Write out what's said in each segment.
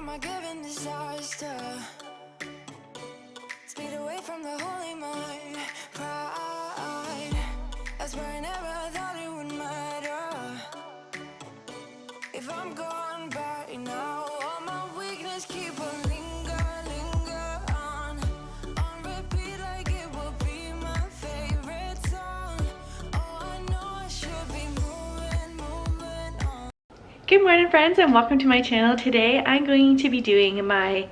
am I giving disaster? Speed away from the holy mind. Pride, that's where I never thought it would matter. If I'm gone by now, all my weakness keep a linger on repeat like it will be my favorite song. Oh, I know I should be moving on. Good morning, friends, and welcome to my channel. Today I'm going to be doing my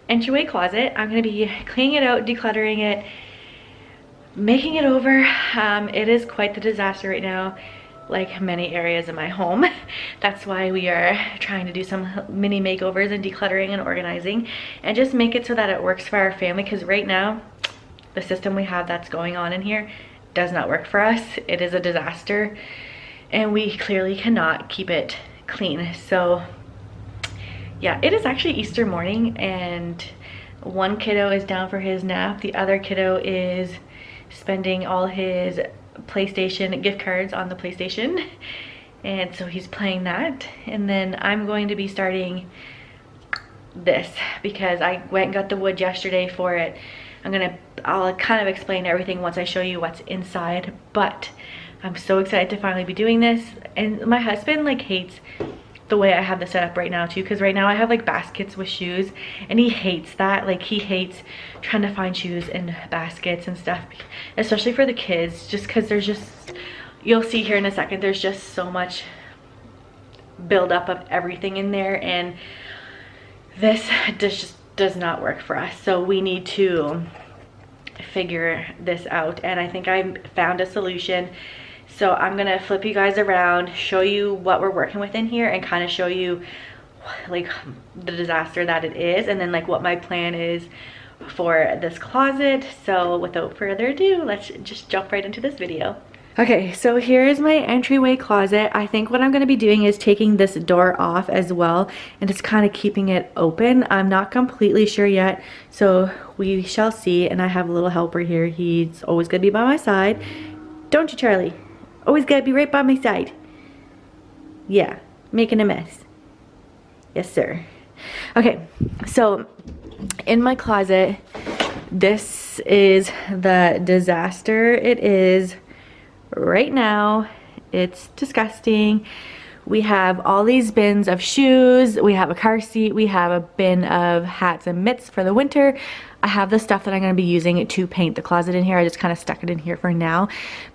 entryway closet. I'm going to be cleaning it out, decluttering it, making it over. It is quite the disaster right now, like many areas in my home. That's why we are trying to do some mini makeovers and decluttering and organizing and just make it so that it works for our family, because right now the system we have that's going on in here does not work for us. It is a disaster and we clearly cannot keep it clean. So yeah, it is actually Easter morning and one kiddo is down for his nap. The other kiddo is spending all his PlayStation gift cards on the PlayStation, and so he's playing that. And then I'm going to be starting this because I went and got the wood yesterday for it. I'll kind of explain everything once I show you what's inside, but I'm so excited to finally be doing this. And my husband like hates the way I have this set up right now too, because right now I have like baskets with shoes and he hates that. Like he hates trying to find shoes in baskets and stuff, especially for the kids, just because there's just, you'll see here in a second, there's just so much buildup of everything in there, and this just does not work for us. So we need to figure this out, and I think I found a solution. So I'm gonna flip you guys around, show you what we're working with in here, and kind of show you like the disaster that it is, and then like what my plan is for this closet. So without further ado, let's just jump right into this video. Okay, so here is my entryway closet. I think what I'm going to be doing is taking this door off as well and just kind of keeping it open. I'm not completely sure yet, so we shall see. And I have a little helper here. He's always going to be by my side. Don't you, Charlie? Always got to be right by my side. Yeah, making a mess. Yes, sir. Okay, so in my closet, this is the disaster it is right now. It's disgusting. We have all these bins of shoes, we have a car seat, we have a bin of hats and mitts for the winter. I have the stuff that I'm going to be using to paint the closet in here. I just kind of stuck it in here for now,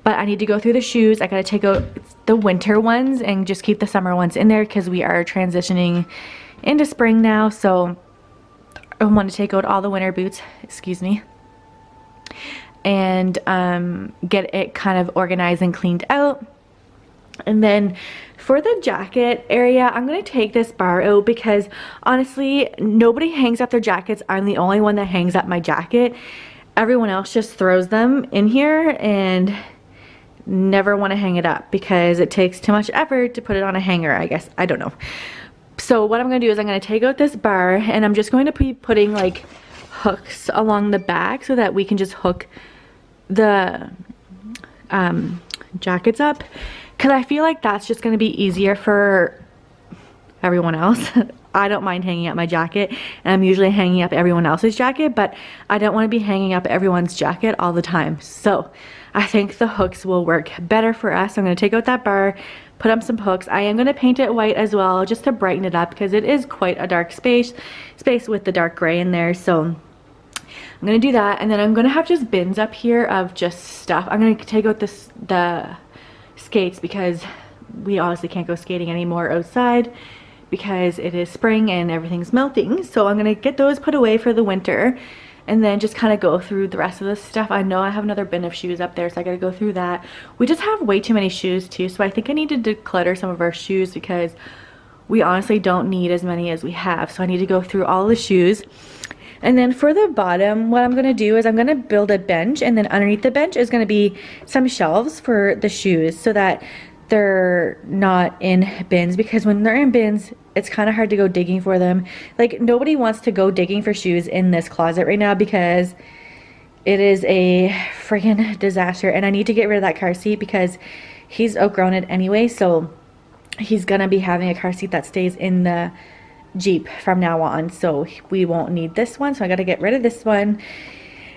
but I need to go through the shoes. I got to take out the winter ones and just keep the summer ones in there because we are transitioning into spring now. So I want to take out all the winter boots, excuse me, and get it kind of organized and cleaned out. And then for the jacket area, I'm going to take this bar out because honestly, nobody hangs up their jackets. I'm the only one that hangs up my jacket. Everyone else just throws them in here and never want to hang it up because it takes too much effort to put it on a hanger, I guess. I don't know. So what I'm going to do is I'm going to take out this bar and I'm just going to be putting like hooks along the back so that we can just hook the jackets up, because I feel like that's just going to be easier for everyone else. I don't mind hanging up my jacket, and I'm usually hanging up everyone else's jacket, but I don't want to be hanging up everyone's jacket all the time. So I think the hooks will work better for us. I'm going to take out that bar, put up some hooks. I am going to paint it white as well just to brighten it up because it is quite a dark space with the dark gray in there. So I'm going to do that, and then I'm going to have just bins up here of just stuff. I'm going to take out the skates because we obviously can't go skating anymore outside because it is spring and everything's melting. So I'm going to get those put away for the winter and then just kind of go through the rest of the stuff. I know I have another bin of shoes up there, so I got to go through that. We just have way too many shoes too, so I think I need to declutter some of our shoes because we honestly don't need as many as we have. So I need to go through all the shoes. And then for the bottom, what I'm going to do is I'm going to build a bench, and then underneath the bench is going to be some shelves for the shoes so that they're not in bins, because when they're in bins, it's kind of hard to go digging for them. Like nobody wants to go digging for shoes in this closet right now because it is a freaking disaster, and I need to get rid of that car seat because he's outgrown it anyway. So he's gonna be having a car seat that stays in the Jeep from now on, so we won't need this one. So I got to get rid of this one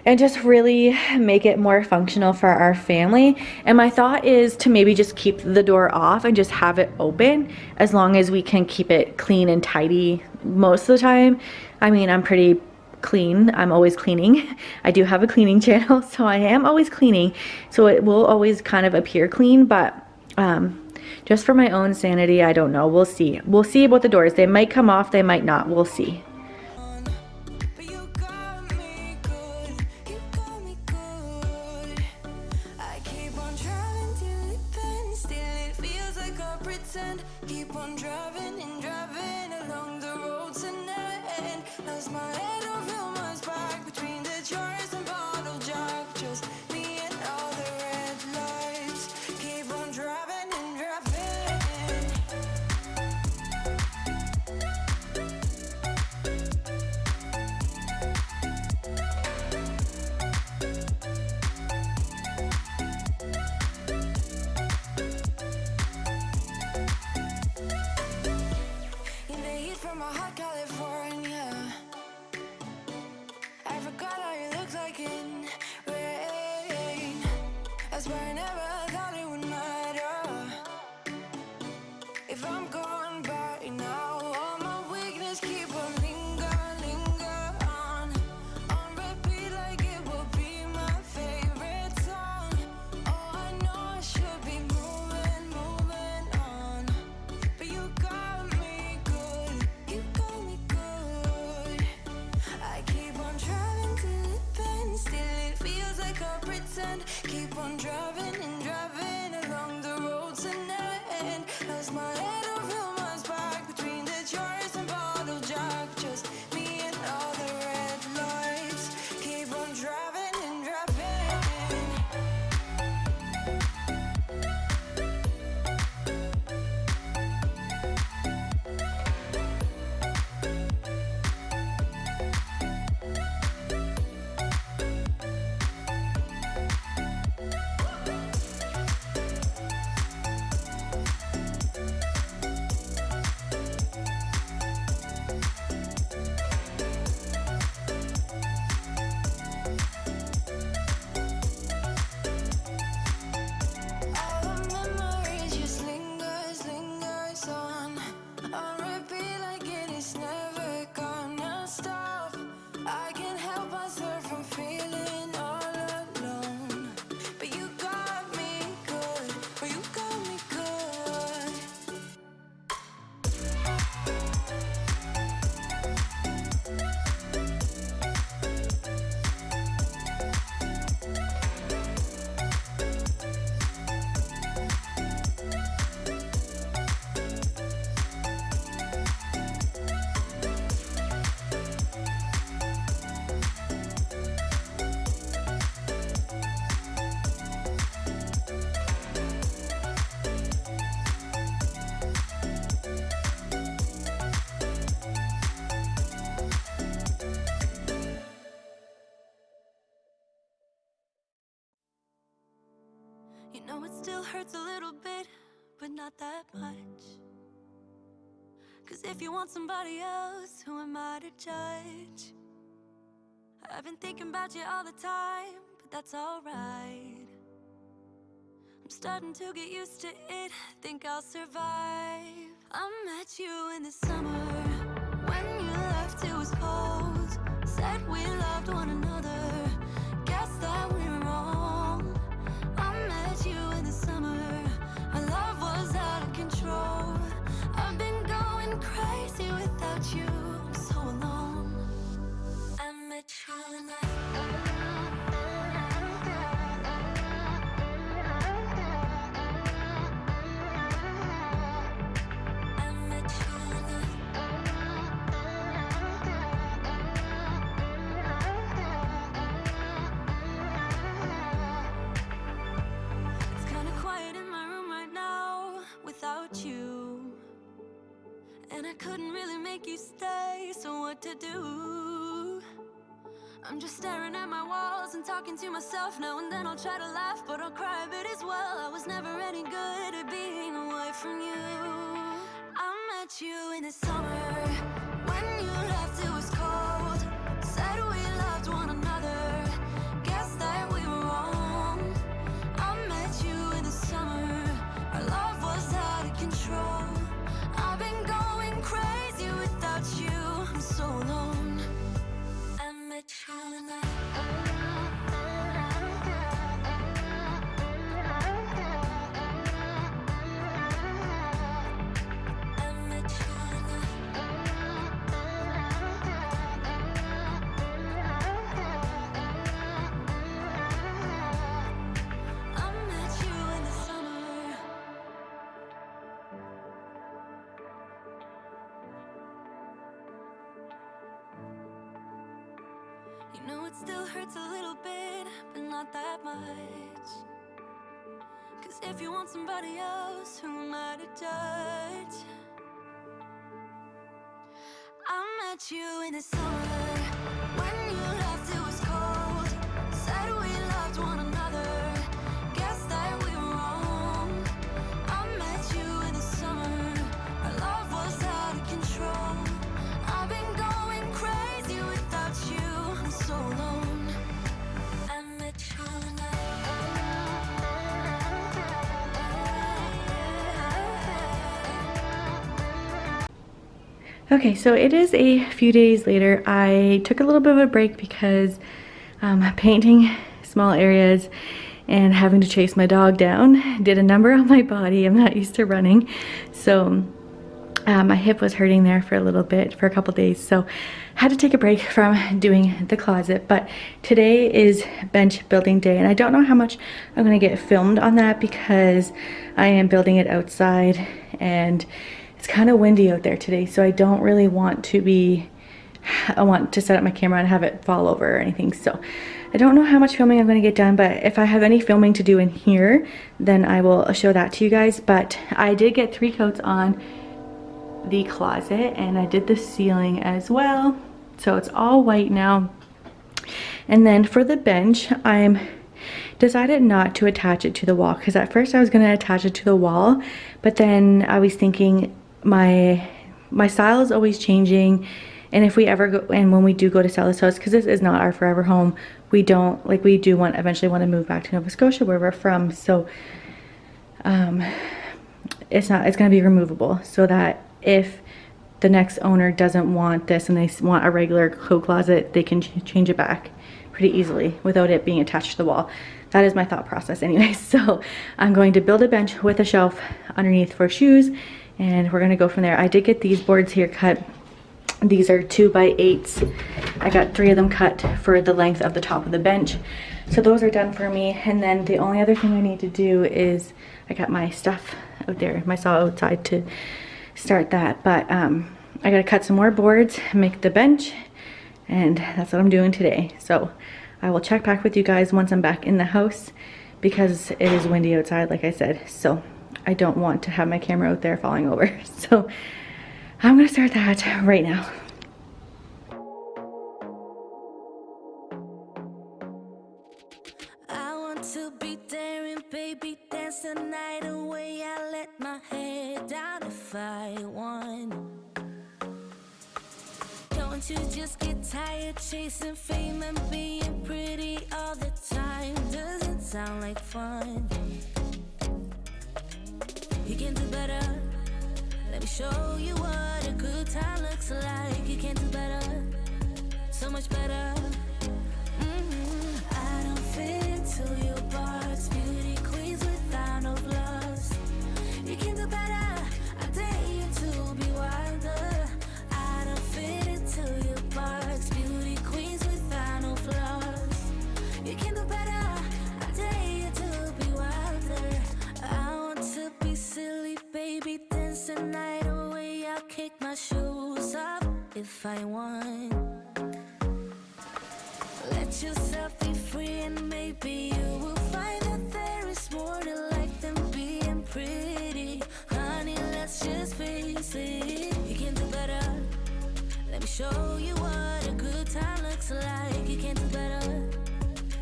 and just really make it more functional for our family. And my thought is to maybe just keep the door off and just have it open, as long as we can keep it clean and tidy most of the time. I mean, I'm pretty clean. I'm always cleaning. I do have a cleaning channel, so I am always cleaning. So it will always kind of appear clean, but just for my own sanity, I don't know. We'll see. We'll see about the doors. They might come off, they might not. We'll see. But you got me good, you got me good. I keep on driving till it bends, still it feels like I pretend. Keep on driving and driving along the road tonight. Lost my head over my back between the jars and bottle jack. Just me and all the red lights. Keep on driving and driving. In the heat from a hot California, I forgot how you looked like in rain. I swear I never thought it would matter if I'm gone by now. All my weakness keep on linger on repeat like it will be my favorite song. Oh, I know I should be moving on, but you got me good, you got me good. I keep on driving till it bends, still it feels like I pretend. Keep on driving and driving along the road tonight. Lost my head over my back between the jars and bottle jack. Just me and all the red lights. Keep on driving and driving. All the memories just lingers on repeat like it is never gonna stop. I can't help myself from feeling all alone. But you got me good, but you got me good. You know it still hurts a little bit, but not that much. 'Cause if you want somebody else, who am I to judge? I've been thinking about you all the time, but that's alright. I'm starting to get used to it, think I'll survive. I met you in the summer, when you left it was cold. Said we loved one another, guess that we were wrong. I met you in the summer, our love was out of control. I've been going crazy without you, I'm so alone. I met you in the I met you in the It's kinda quiet in my room right now without you. And I couldn't really make you stay, so what to do? I'm just staring at my walls and talking to myself. Now and then I'll try to laugh, but I'll cry a bit as well. I was never any good at being away from you. I met met you in the summer. When you left, it was cold. Said we loved one another. Guess that we were wrong. I met you in the summer. Our love was out of control. I've been going crazy without you. I'm so alone. I met you in the You know it still hurts a little bit, but not that much. Cause if you want somebody else, who am I to judge? I met you in the summer. When you left, it was cold. Said we loved one another. Guess that we were wrong. I met you in the summer. Our love was out of control. I've been going crazy without you. I'm so alone. I met you in the Okay, so it is a few days later. I took a little bit of a break because painting small areas and having to chase my dog down did a number on my body. I'm not used to running, so my hip was hurting there for a little bit, for a couple days, so had to take a break from doing the closet. But today is bench building day, and I don't know how much I'm gonna get filmed on that because I am building it outside and it's kind of windy out there today, so I don't really want to I want to set up my camera and have it fall over or anything. So I don't know how much filming I'm going to get done, but if I have any filming to do in here, then I will show that to you guys. But I did get 3 coats on the closet, and I did the ceiling as well, so it's all white now. And then for the bench, I'm decided not to attach it to the wall, because at first I was going to attach it to the wall, but then I was thinking my style is always changing, and if we ever go, and when we do go to sell this house, because this is not our forever home, we do eventually want to move back to Nova Scotia, where we're from. So it's going to be removable, so that if the next owner doesn't want this and they want a regular coat closet, they can change it back pretty easily without it being attached to the wall. That is my thought process anyway. So I'm going to build a bench with a shelf underneath for shoes, and we're going to go from there. I did get these boards here cut. These are 2x8s. I got 3 of them cut for the length of the top of the bench, so those are done for me. And then the only other thing I need to do is I got my stuff out there, my saw outside, to start that. But I gotta cut some more boards, make the bench, and that's what I'm doing today. So I will check back with you guys once I'm back in the house, because it is windy outside, like I said, so I don't want to have my camera out there falling over. So I'm gonna start that right now. I want to be daring, baby, dance the night away. I let my head down if I want. Don't you just get tired chasing fame and being pretty all the time? Doesn't sound like fun. You can do better. Let me show you what a good time looks like. You can do better, so much better. I don't fit into your box. Beauty queens without no flaws. You can do better. I dare you to be wilder. I don't fit into your box. Beauty queens without no flaws. You can do better. I dare you to be wilder. I want to be silly, baby, dance the night away. I'll kick my shoes off if I want. Let yourself be free, and maybe you will find that there is more to life than being pretty. Honey, let's just face it. You can do better. Let me show you what a good time looks like. You can do better,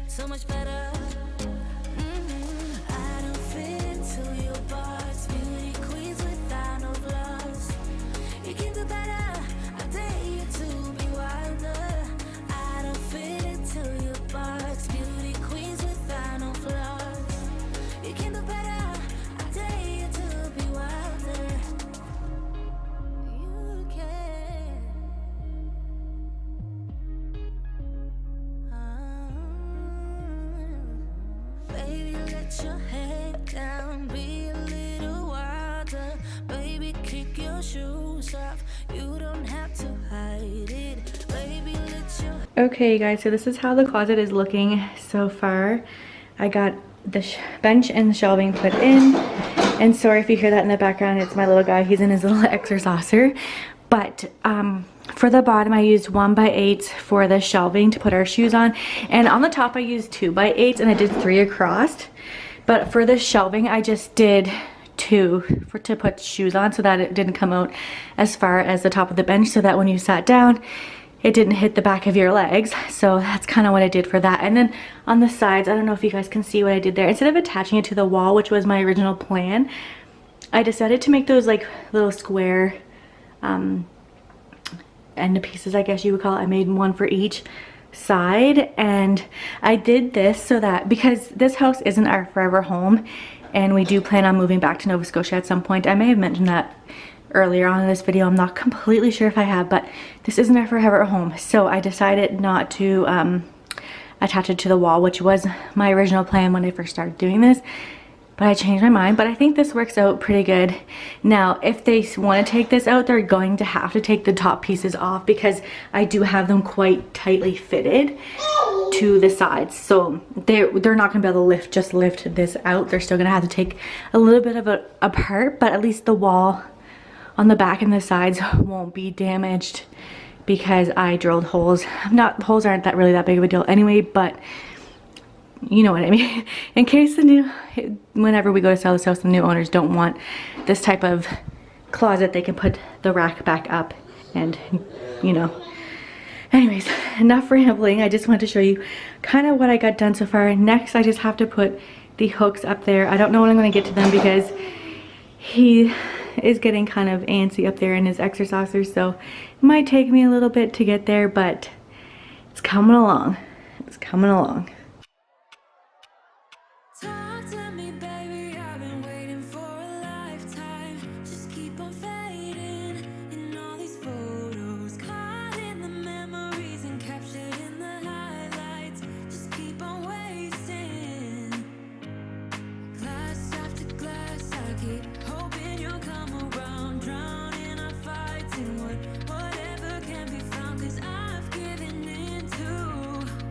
so much better. I don't fit into your box. Beauty queens without no flaws. your shoes off. You don't have to hide it. Baby, let your Okay guys, so this is how the closet is looking so far. I got the bench and the shelving put in, and sorry if you hear that in the background, it's my little guy, he's in his little exerciser. But for the bottom I used 1x8 for the shelving to put our shoes on, and on the top I used 2x8 and I did 3 across. But for the shelving I just did 2 to put shoes on, so that it didn't come out as far as the top of the bench, so that when you sat down it didn't hit the back of your legs. So that's kind of what I did for that. And then on the sides, I don't know if you guys can see what I did there. Instead of attaching it to the wall, which was my original plan, I decided to make those like little square end pieces, I guess you would call it. I made one for each side, and I did this so that, because this house isn't our forever home and we do plan on moving back to Nova Scotia at some point. I may have mentioned that earlier on in this video, I'm not completely sure if I have, but this isn't our forever home, so I decided not to attach it to the wall, which was my original plan when I first started doing this. But I changed my mind. But I think this works out pretty good. Now if they want to take this out, they're going to have to take the top pieces off, because I do have them quite tightly fitted to the sides, so they're not gonna be able to just lift this out. They're still gonna have to take a little bit of it apart, but at least the wall on the back and the sides won't be damaged, because I drilled holes. Holes aren't really that big of a deal anyway, but you know what I mean. In case whenever we go to sell this house, the new owners don't want this type of closet, they can put the rack back up, and you know. Anyways, enough rambling. I just wanted to show you kind of what I got done so far. Next, I just have to put the hooks up there. I don't know when I'm going to get to them, because he is getting kind of antsy up there in his exerciser, so it might take me a little bit to get there, but it's coming along. It's coming along. talk to me, baby. I've been waiting for a lifetime. Just keep on fading in all these photos, caught in the memories and captured in the highlights. Just keep on wasting glass after glass. I keep hoping you'll come around, drowning our fights in whatever can be found. 'Cause I've given in to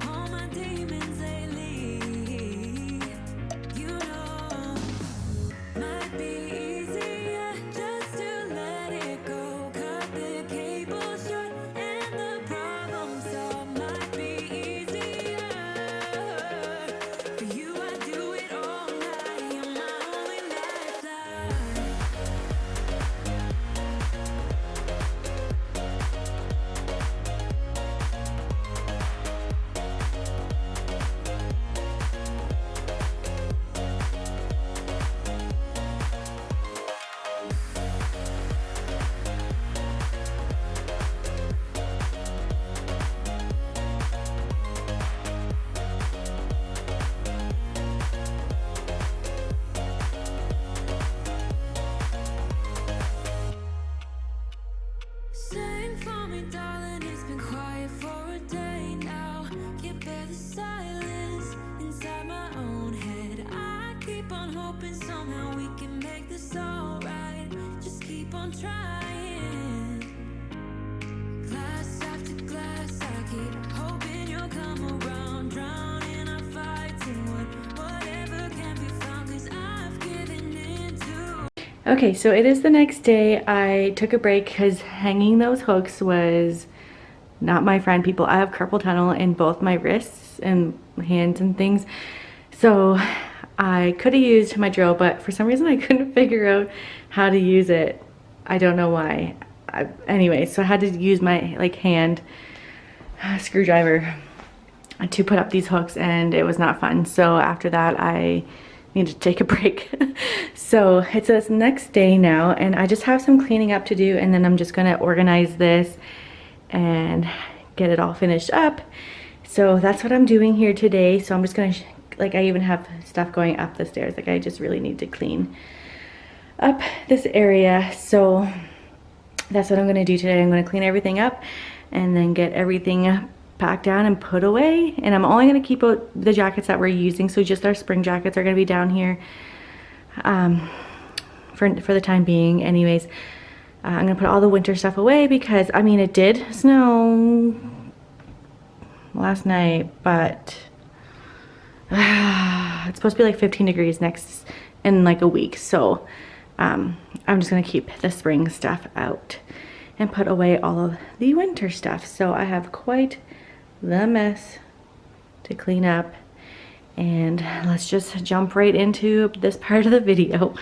all my demons lately. You know, might be easier just to let it go. Cut the cable short and the problem solved. Might be easier for you. I do it all night. You're my only lifeline. Sing for me, darling. It's been quiet for a day now. Can't bear the silence inside my own head. I keep on hoping somehow we can make this alright. Just keep on trying. Glass after glass, I keep hoping you'll come around, drowning our fights in whatever can be found. 'Cause I've given in to. Okay, so it is the next day. I took a break because hanging those hooks was not my friend, people. I have carpal tunnel in both my wrists and hands and things, so I could have used my drill, but for some reason I couldn't figure out how to use it. I don't know why. Anyway, so I had to use my like hand screwdriver to put up these hooks, and it was not fun. So after that I needed to take a break. So it's this next day now, and I just have some cleaning up to do, and then I'm just gonna organize this and get it all finished up. So that's what I'm doing here today. So I'm just gonna like, I even have stuff going up the stairs. Like, I just really need to clean up this area. So that's what I'm gonna do today. I'm gonna clean everything up and then get everything packed down and put away. And I'm only gonna keep out the jackets that we're using. So just our spring jackets are gonna be down here for the time being. Anyways, I'm gonna put all the winter stuff away because, I mean, it did snow last night, but it's supposed to be like 15 degrees next in like a week. So I'm just gonna keep the spring stuff out and put away all of the winter stuff. So I have quite the mess to clean up, and let's just jump right into this part of the video.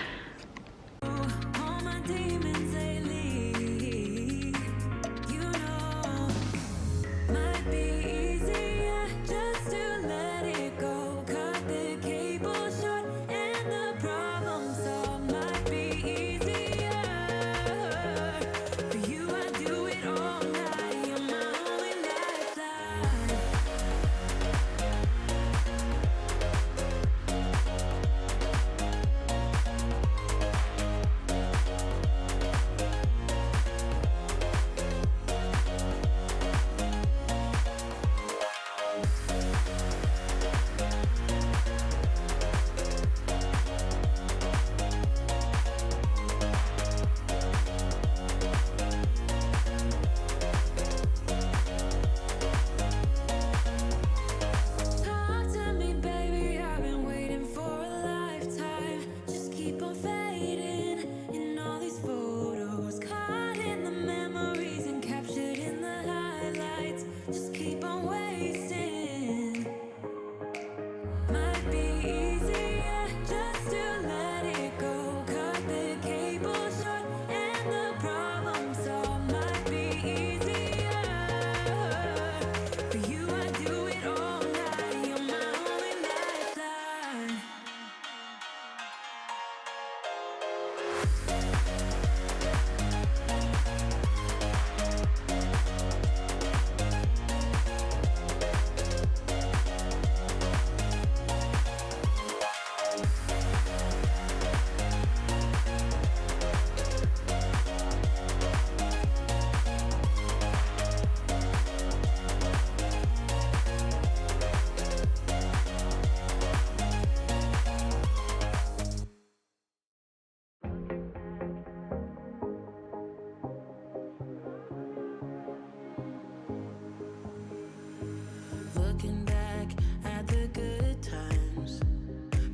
Looking back at the good times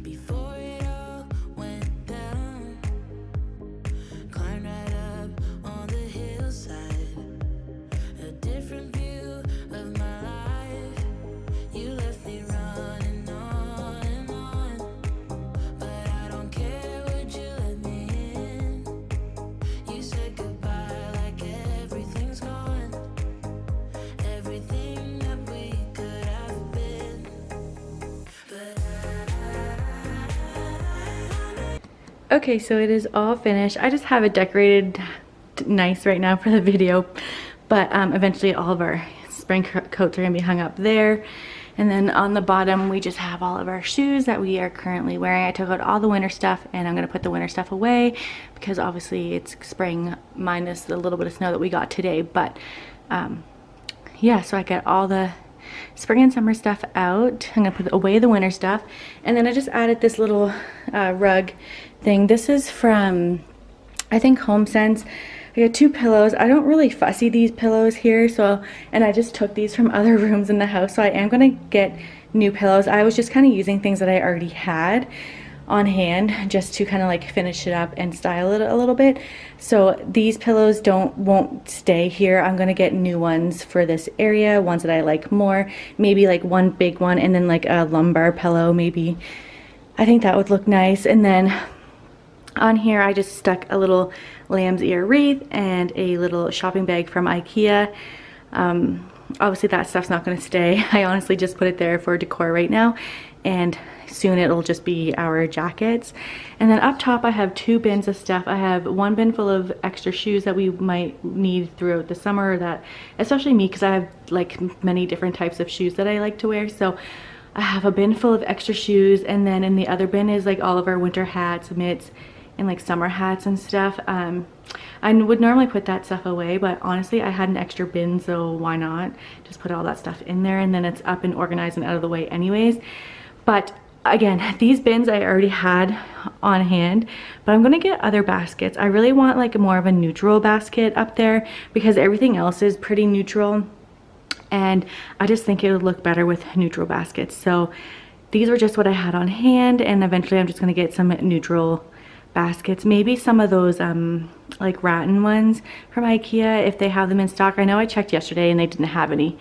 before it all went down. Climbed right up on the hillside, a different view of my life. You left me running on and on, but I don't care, would you let me in? You said goodbye like everything's gone, everything that we could have been. Okay, so it is all finished. I just have it decorated nice right now for the video, but eventually all of our spring coats are gonna be hung up there. And then on the bottom, we just have all of our shoes that we are currently wearing. I took out all the winter stuff, and I'm gonna put the winter stuff away because obviously it's spring minus the little bit of snow that we got today. But yeah, so I got all the spring and summer stuff out. I'm gonna put away the winter stuff, and then I just added this little rug thing. This is from, I think, HomeSense. I got 2 pillows. I don't really fussy these pillows here, so, and I just took these from other rooms in the house, so I am gonna get new pillows. I was just kind of using things that I already had on hand just to kind of like finish it up and style it a little bit. So these pillows won't stay here. I'm gonna get new ones for this area, ones that I like more, maybe like one big one and then like a lumbar pillow maybe. I think that would look nice. And then on here I just stuck a little lamb's ear wreath and a little shopping bag from IKEA. Obviously that stuff's not going to stay. I honestly just put it there for decor right now, and soon it'll just be our jackets. And then up top I have 2 bins of stuff. I have 1 bin full of extra shoes that we might need throughout the summer, that especially me, because I have like many different types of shoes that I like to wear. So I have a bin full of extra shoes, and then in the other bin is like all of our winter hats, mitts, and like summer hats and stuff. I would normally put that stuff away, but honestly I had an extra bin, so why not just put all that stuff in there, and then it's up and organized and out of the way anyways. But again, these bins I already had on hand, but I'm gonna get other baskets. I really want like more of a neutral basket up there because everything else is pretty neutral, and I just think it would look better with neutral baskets. So these were just what I had on hand, and eventually I'm just gonna get some neutral baskets. Maybe some of those like rattan ones from IKEA if they have them in stock. I know I checked yesterday and they didn't have any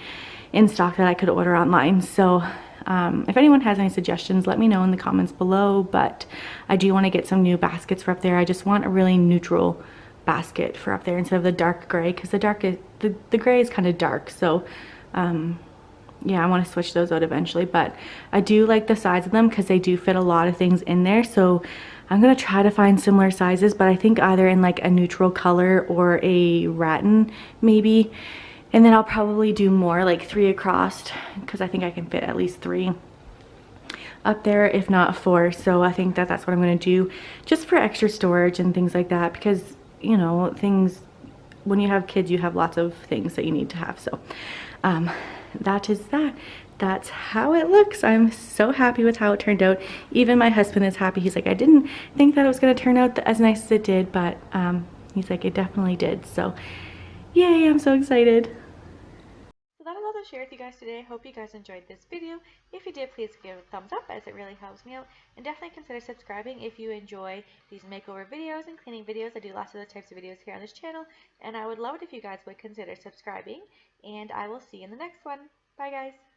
in stock that I could order online. So if anyone has any suggestions, let me know in the comments below. But I do want to get some new baskets for up there. I just want a really neutral basket for up there instead of the dark gray, because the gray is kind of dark. So yeah, I want to switch those out eventually, but I do like the size of them because they do fit a lot of things in there. So I'm gonna try to find similar sizes, but I think either in like a neutral color or a rattan maybe. And then I'll probably do more, like 3 across, because I think I can fit at least 3 up there, if not 4. So I think that that's what I'm going to do, just for extra storage and things like that, because, you know, things, when you have kids, you have lots of things that you need to have. So that is that. That's how it looks. I'm so happy with how it turned out. Even my husband is happy. He's like, I didn't think that it was going to turn out as nice as it did, but he's like, it definitely did. So yay, I'm so excited. So that is all to share with you guys today. I hope you guys enjoyed this video. If you did, please give it a thumbs up, as it really helps me out. And definitely consider subscribing if you enjoy these makeover videos and cleaning videos. I do lots of those types of videos here on this channel. And I would love it if you guys would consider subscribing. And I will see you in the next one. Bye, guys.